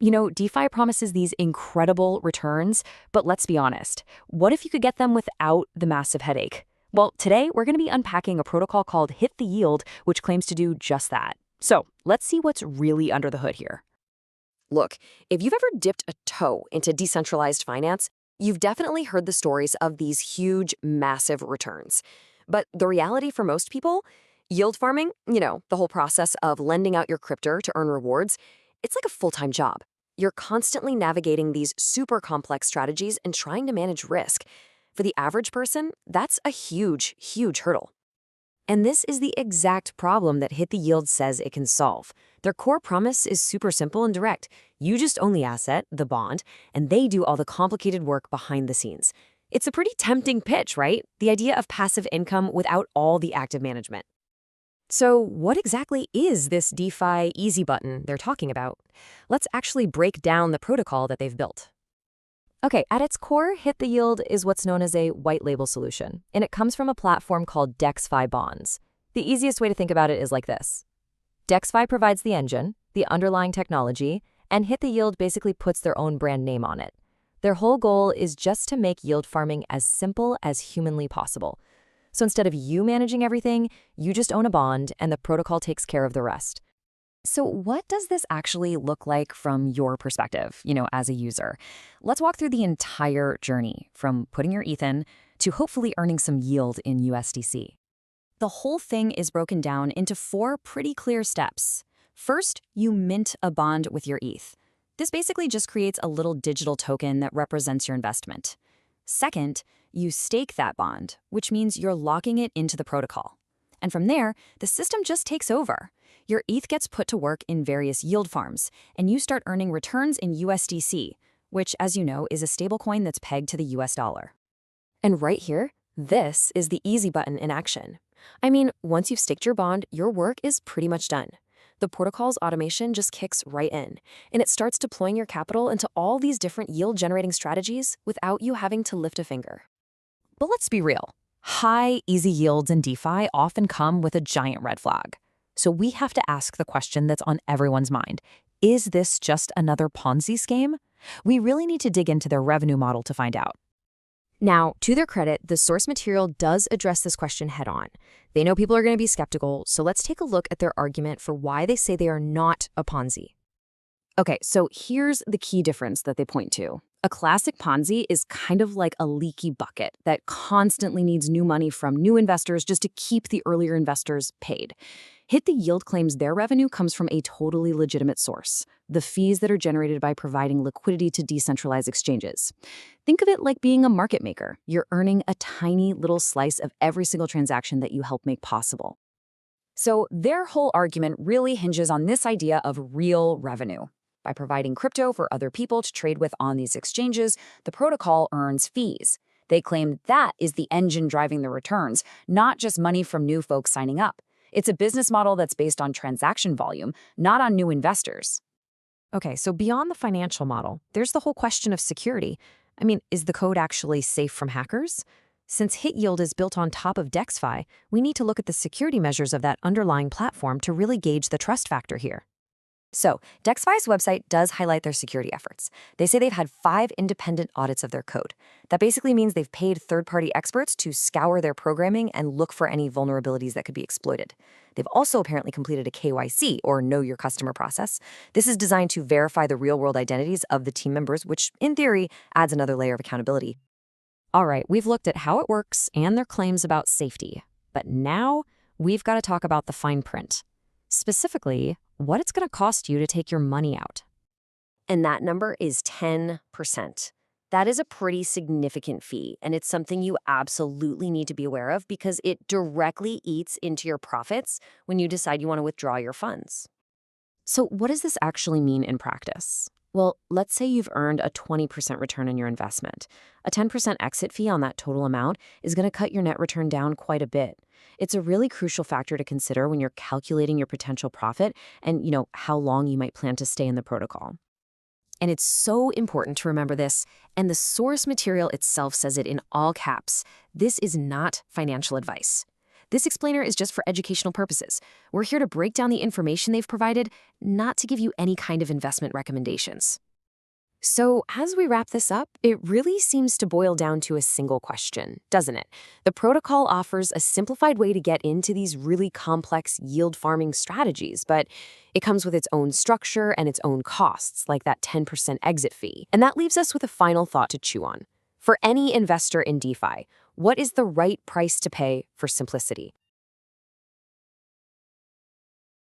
DeFi promises these incredible returns, but let's be honest, what if you could get them without the massive headache? Well, today we're going to be unpacking a protocol called Hittheyield, which claims to do just that. So let's see what's really under the hood here. Look, if you've ever dipped a toe into decentralized finance, you've definitely heard the stories of these huge, massive returns. But the reality for most people, yield farming, the whole process of lending out your crypto to earn rewards, it's like a full-time job. You're constantly navigating these super complex strategies and trying to manage risk. For the average person, that's a huge, huge hurdle. And this is the exact problem that Hittheyield says it can solve. Their core promise is super simple and direct. You just own the asset, the bond, and they do all the complicated work behind the scenes. It's a pretty tempting pitch, right? The idea of passive income without all the active management. So what exactly is this DeFi easy button they're talking about? Let's actually break down the protocol that they've built. Okay, at its core, Hittheyield is what's known as a white label solution, and it comes from a platform called DexFi Bonds. The easiest way to think about it is like this. DexFi provides the engine, the underlying technology, and Hittheyield basically puts their own brand name on it. Their whole goal is just to make yield farming as simple as humanly possible. So instead of you managing everything, you just own a bond and the protocol takes care of the rest. So what does this actually look like from your perspective, as a user? Let's walk through the entire journey from putting your ETH in to hopefully earning some yield in USDC. The whole thing is broken down into 4 pretty clear steps. First, you mint a bond with your ETH. This basically just creates a little digital token that represents your investment. Second, you stake that bond, which means you're locking it into the protocol. And from there, the system just takes over. Your ETH gets put to work in various yield farms, and you start earning returns in USDC, which, as you know, is a stablecoin that's pegged to the US dollar. And right here, this is the easy button in action. I mean, once you've staked your bond, your work is pretty much done. The protocol's automation just kicks right in, and it starts deploying your capital into all these different yield-generating strategies without you having to lift a finger. But let's be real. High, easy yields in DeFi often come with a giant red flag. So we have to ask the question that's on everyone's mind. Is this just another Ponzi scheme? We really need to dig into their revenue model to find out. Now, to their credit, the source material does address this question head-on. They know people are going to be skeptical, so let's take a look at their argument for why they say they are not a Ponzi. Okay, so here's the key difference that they point to. A classic Ponzi is kind of like a leaky bucket that constantly needs new money from new investors just to keep the earlier investors paid. Hittheyield claims their revenue comes from a totally legitimate source, the fees that are generated by providing liquidity to decentralized exchanges. Think of it like being a market maker. You're earning a tiny little slice of every single transaction that you help make possible. So their whole argument really hinges on this idea of real revenue. By providing crypto for other people to trade with on these exchanges, the protocol earns fees. They claim that is the engine driving the returns, not just money from new folks signing up. It's a business model that's based on transaction volume, not on new investors. Okay, so beyond the financial model, there's the whole question of security. I mean, is the code actually safe from hackers? Since Hittheyield is built on top of DexFi, we need to look at the security measures of that underlying platform to really gauge the trust factor here. So, DexFi's website does highlight their security efforts. They say they've had 5 independent audits of their code. That basically means they've paid third-party experts to scour their programming and look for any vulnerabilities that could be exploited. They've also apparently completed a KYC, or Know Your Customer process. This is designed to verify the real-world identities of the team members, which, in theory, adds another layer of accountability. All right, we've looked at how it works and their claims about safety. But now, we've got to talk about the fine print. Specifically, what it's going to cost you to take your money out. And that number is 10%. That is a pretty significant fee, and it's something you absolutely need to be aware of because it directly eats into your profits when you decide you want to withdraw your funds. So what does this actually mean in practice? Well, let's say you've earned a 20% return on your investment. A 10% exit fee on that total amount is going to cut your net return down quite a bit. It's a really crucial factor to consider when you're calculating your potential profit and, how long you might plan to stay in the protocol. And it's so important to remember this, and the source material itself says it in all caps. This is not financial advice. This explainer is just for educational purposes. We're here to break down the information they've provided, not to give you any kind of investment recommendations. So, as we wrap this up, it really seems to boil down to a single question, doesn't it? The protocol offers a simplified way to get into these really complex yield farming strategies, but it comes with its own structure and its own costs, like that 10% exit fee. And that leaves us with a final thought to chew on. For any investor in DeFi, what is the right price to pay for simplicity?